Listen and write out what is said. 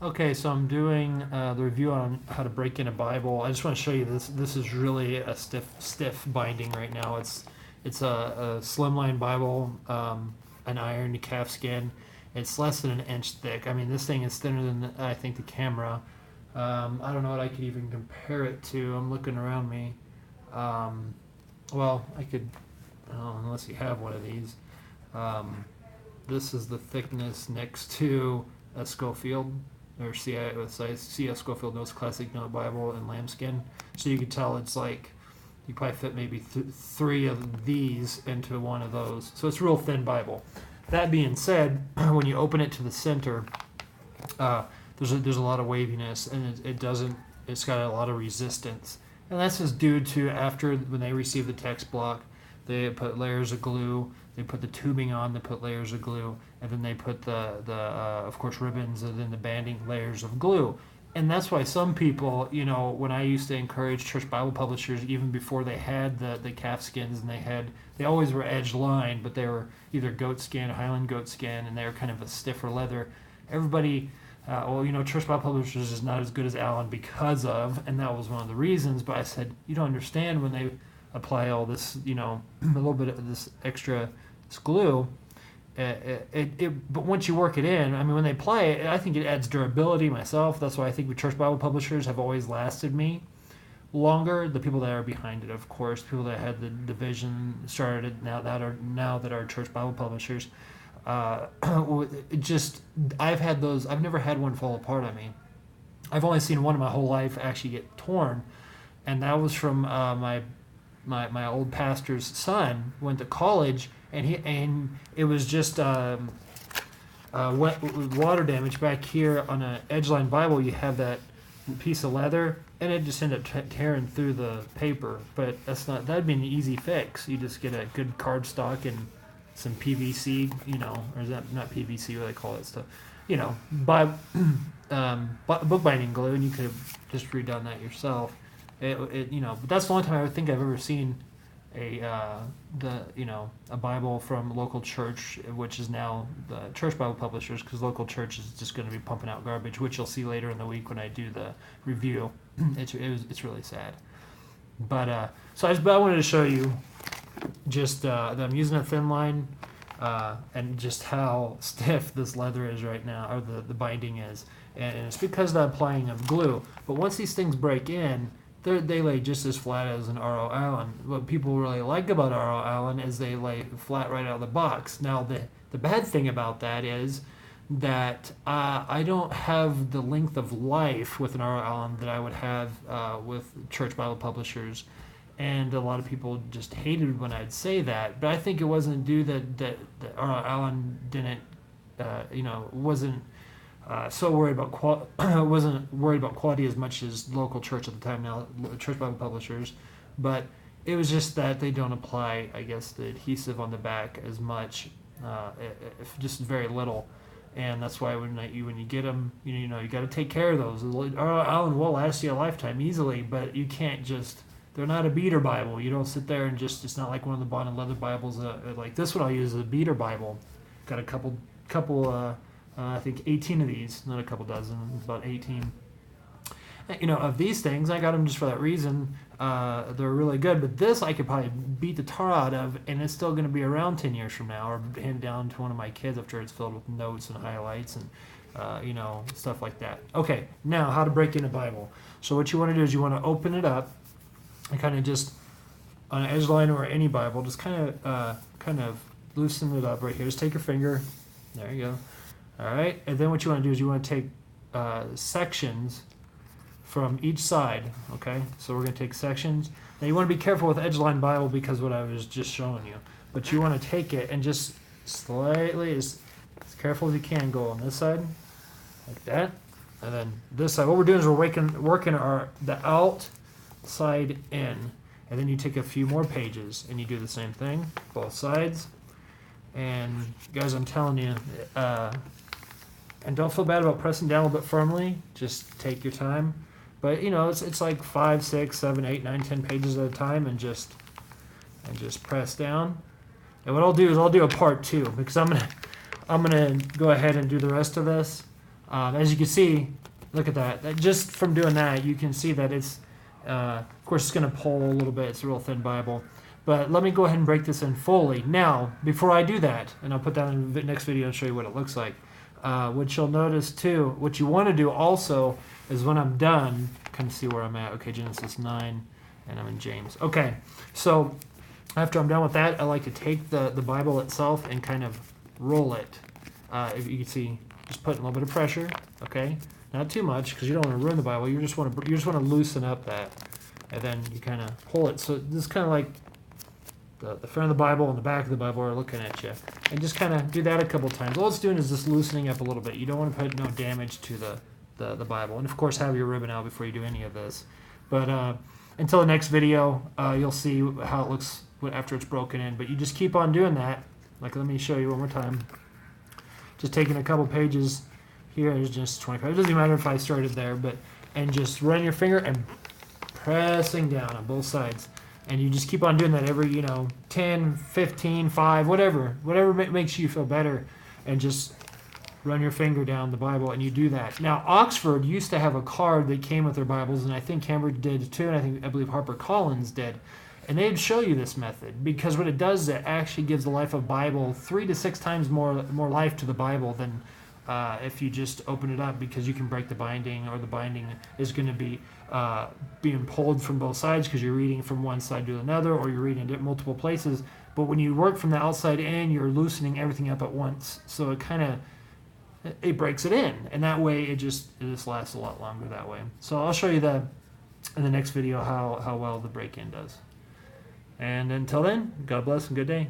Okay, so I'm doing the review on how to break in a Bible. I just want to show you this. This is really a stiff binding right now. It's a slimline Bible, an iron calfskin. It's less than an inch thick. I mean, this thing is thinner than I think the camera. I don't know what I could even compare it to. I'm looking around me. Um, well, I could, unless you have one of these. Um, this is the thickness next to a Schofield or C.S. Schofield Notes Classic Note Bible and lambskin. So you could tell it's like you probably fit maybe three of these into one of those. So it's a real thin Bible. That being said, when you open it to the center, there's a lot of waviness, and it doesn't. It's got a lot of resistance, and that's just due to after when they receive the text block, they put layers of glue. They put the tubing on. They put layers of glue, and then they put the of course ribbons, and then the banding layers of glue. And that's why some people, when I used to encourage church Bible publishers, even before they had the calf skins, and they always were edge lined, but they were either goat skin, Highland goat skin, and they were kind of a stiffer leather. Everybody, church Bible publishers is not as good as Allen because of, and that was one of the reasons. But I said, you don't understand when they apply all this, a little bit of this extra glue. But once you work it in, I mean, when they apply it, I think it adds durability myself. That's why I think with church Bible publishers have always lasted me longer. The people that are behind it, of course, people that had the vision started now that are church Bible publishers. I've had those. I've never had one fall apart on me. I've only seen one in my whole life actually get torn, and that was from my old pastor's son. Went to college, and it was just water damage back here on an edgeline Bible. You have that piece of leather, and it just ended up tearing through the paper. But that'd be an easy fix. You just get a good cardstock and some PVC, or is that not PVC? What do they call it stuff? Bookbinding glue, and you could have just redone that yourself. But that's the only time I would think I've ever seen a Bible from a local church, which is now the church Bible publishers, because local church is just going to be pumping out garbage, which you'll see later in the week when I do the review. It's really sad. But so I wanted to show you just that I'm using a thin line, and just how stiff this leather is right now, or the binding is, and it's because of the applying of glue. But once these things break in, they lay just as flat as an R.O. Allen. What people really like about R.O. Allen is they lay flat right out of the box. Now, the bad thing about that is that I don't have the length of life with an R.O. Allen that I would have with church Bible publishers. And a lot of people just hated when I'd say that. But I think it wasn't due that R.O. Allen didn't, wasn't so worried about wasn't worried about quality as much as local church at the time, now church Bible publishers, but it was just that they don't apply, I guess, the adhesive on the back as much, if just very little, and that's why when you get them, you got to take care of those. Allen will last you a lifetime easily, but you can't just. They're not a beater Bible. You don't sit there and it's not like one of the bonded leather Bibles. Like this one I'll use as a beater Bible. Got a couple. I think 18 of these, not a couple dozen, about 18. Of these things, I got them just for that reason. They're really good, but this I could probably beat the tar out of, and it's still going to be around 10 years from now, or hand down to one of my kids after it's filled with notes and highlights and, stuff like that. Okay, now how to break in a Bible. So what you want to do is you want to open it up and kind of just, on an edge line or any Bible, just kind of loosen it up right here. Just take your finger. There you go. All right, and then what you want to do is you want to take sections from each side, okay? So we're going to take sections. Now you want to be careful with Edgeline Bible because what I was just showing you. But you want to take it and just slightly, as careful as you can, go on this side, like that. And then this side. What we're doing is we're working the outside in. And then you take a few more pages and you do the same thing, both sides. And guys, I'm telling you, and don't feel bad about pressing down a little bit firmly. Just take your time. But it's like 5, 6, 7, 8, 9, 10 pages at a time, and just press down. And what I'll do is I'll do a part 2 because I'm gonna go ahead and do the rest of this As you can see, look at that. Just from doing that, you can see that it's, of course, it's going to pull a little bit. It's a real thin Bible. But let me go ahead and break this in fully. Now, before I do that, and I'll put that in the next video and show you what it looks like, what you'll notice too, what you want to do also is when I'm done, kind of see where I'm at. Okay, Genesis 9, and I'm in James. Okay, so after I'm done with that, I like to take the Bible itself and kind of roll it. If you can see, just put a little bit of pressure, okay? Not too much, because you don't want to ruin the Bible. You just want to loosen up that, and then you kind of pull it. So this is kind of like the front of the Bible and the back of the Bible are looking at you, and just kind of do that a couple times. All it's doing is just loosening up a little bit. You don't want to put no damage to the Bible, and of course have your ribbon out before you do any of this. But until the next video, you'll see how it looks after it's broken in. But you just keep on doing that. Like, let me show you one more time. Just taking a couple pages here. There's just 25. It doesn't even matter if I started there, and just run your finger and pressing down on both sides. And you just keep on doing that every, 10, 15, 5, whatever makes you feel better, and just run your finger down the Bible, and you do that. Now, Oxford used to have a card that came with their Bibles, and I think Cambridge did too, and I believe HarperCollins did. And they'd show you this method, because what it does is it actually gives the life of Bible 3 to 6 times more life to the Bible than if you just open it up, because you can break the binding, or the binding is going to be being pulled from both sides because you're reading from one side to another, or you're reading it multiple places. But when you work from the outside in, you're loosening everything up at once, so it breaks it in, and that way it just lasts a lot longer that way. So I'll show you that in the next video how well the break-in does. And until then, God bless and good day.